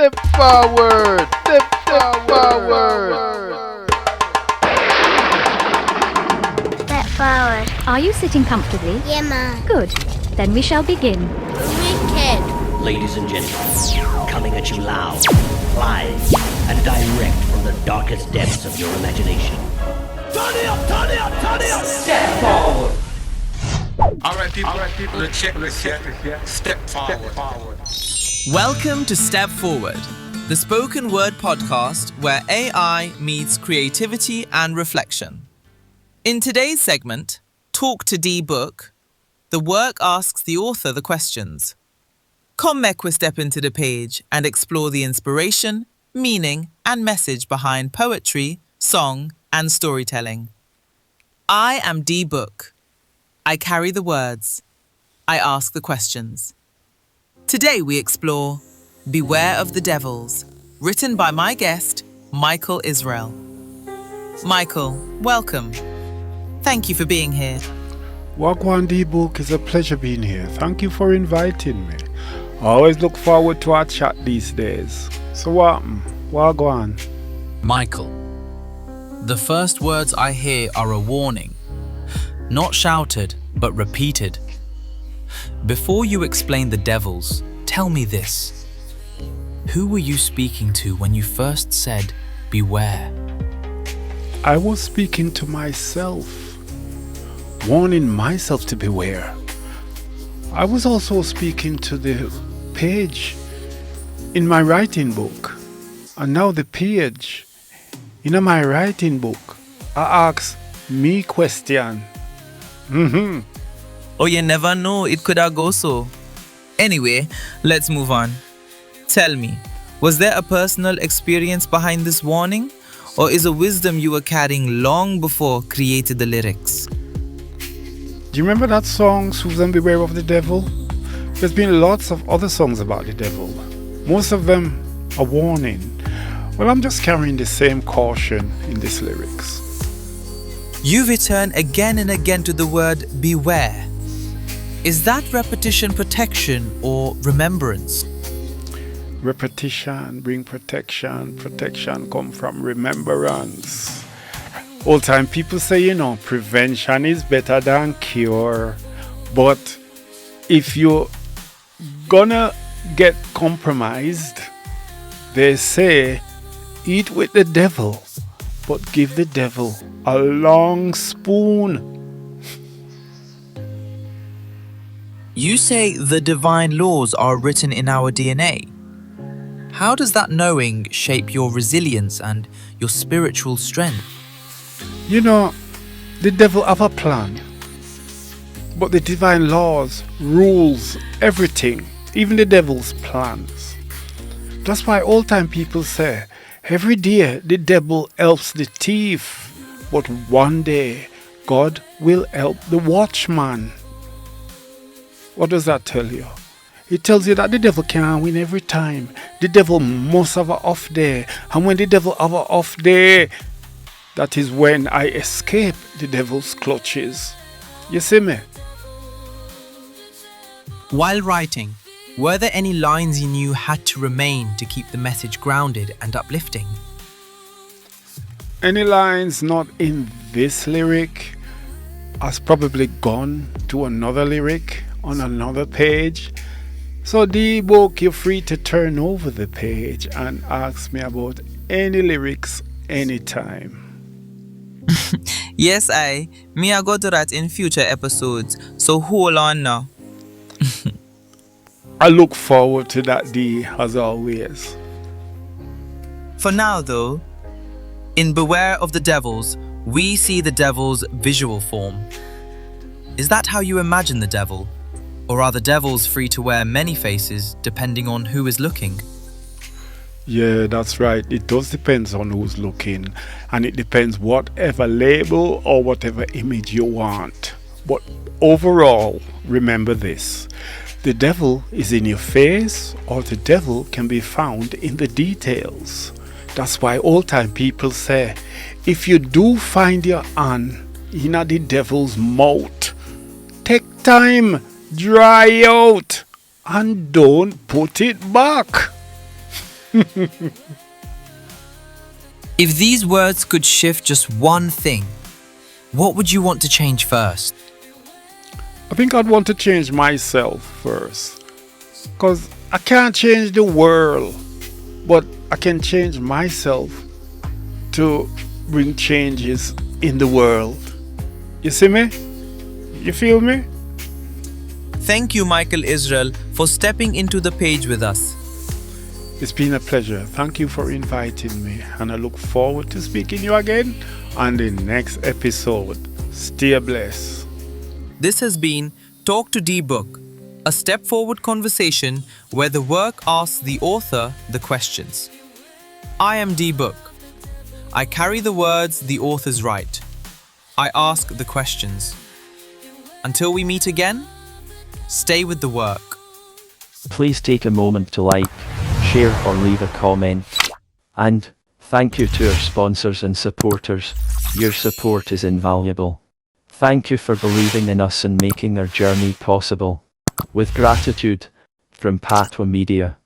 Step forward. Step forward. Step forward. Are you sitting comfortably? Yeah, man. Good. Then we shall begin. Wicked. Ladies and gentlemen, coming at you loud, live, and direct from the darkest depths of your imagination. Turn it up, turn it up, turn it up! Step forward! Alright people, let's check this here. Step forward. Welcome to Step Forward, the spoken word podcast where AI meets creativity and reflection. In today's segment, Talk to Dee Book, the work asks the author the questions. Come make we step into the page and explore the inspiration, meaning and message behind poetry, song and storytelling. I am Dee Book. I carry the words. I ask the questions. Today we explore Beware of the Devils, written by my guest, Mycall Isrell. Mycall, welcome. Thank you for being here. Wagwan Dee Book, is a pleasure being here. Thank you for inviting me. I always look forward to our chat these days. So what? Wagwan. Mycall, the first words I hear are a warning. Not shouted, but repeated. Before you explain the devils, tell me this. Who were you speaking to when you first said, beware? I was speaking to myself, warning myself to beware. I was also speaking to the page in my writing book. And now the page in my writing book, I ask me question. Oh, you never know, it could have go so. Anyway, let's move on. Tell me, was there a personal experience behind this warning? Or is a wisdom you were carrying long before created the lyrics? Do you remember that song, Susan Beware of the Devil? There's been lots of other songs about the devil. Most of them are warning. Well, I'm just carrying the same caution in these lyrics. You return again and again to the word beware. Is that repetition protection or remembrance? Repetition bring protection. Protection come from remembrance. Old time people say, prevention is better than cure. But if you're gonna get compromised, they say, eat with the devil, but give the devil a long spoon. You say the divine laws are written in our DNA. How does that knowing shape your resilience and your spiritual strength? The devil have a plan, but the divine laws rules everything, even the devil's plans. That's why old time people say, every day the devil helps the thief, but one day God will help the watchman. What does that tell you? It tells you that the devil can't win every time. The devil must have an off day. And when the devil have an off day, that is when I escape the devil's clutches. You see me? While writing, were there any lines you knew had to remain to keep the message grounded and uplifting? Any lines not in this lyric has probably gone to another lyric on another page. So Dee Book, you're free to turn over the page and ask me about any lyrics anytime. Yes, I go to that in future episodes, so hold on now. I look forward to that, Dee, as always. For now though, in Beware of the Devils, we see the devil's visual form. Is that how you imagine the devil? Or are the devils free to wear many faces depending on who is looking? Yeah, that's right. It does depend on who's looking. And it depends whatever label or whatever image you want. But overall, remember this. The devil is in your face, or the devil can be found in the details. That's why old time people say, if you do find your hand in the devil's mouth, take time, dry out, and don't put it back. If these words could shift just one thing, what would you want to change first? I think I'd want to change myself first. Because I can't change the world, but I can change myself to bring changes in the world. You see me? You feel me? Thank you, Mycall Isrell, for stepping into the page with us. It's been a pleasure. Thank you for inviting me, and I look forward to speaking to you again on the next episode. Stay blessed. This has been Talk to Dee Book, a step forward conversation where the work asks the author the questions. I am Dee Book. I carry the words the authors write. I ask the questions. Until we meet again, stay with the work. Please take a moment to like, share or leave a comment. And thank you to our sponsors and supporters. Your support is invaluable. Thank you for believing in us and making our journey possible. With gratitude, from Patwa Media.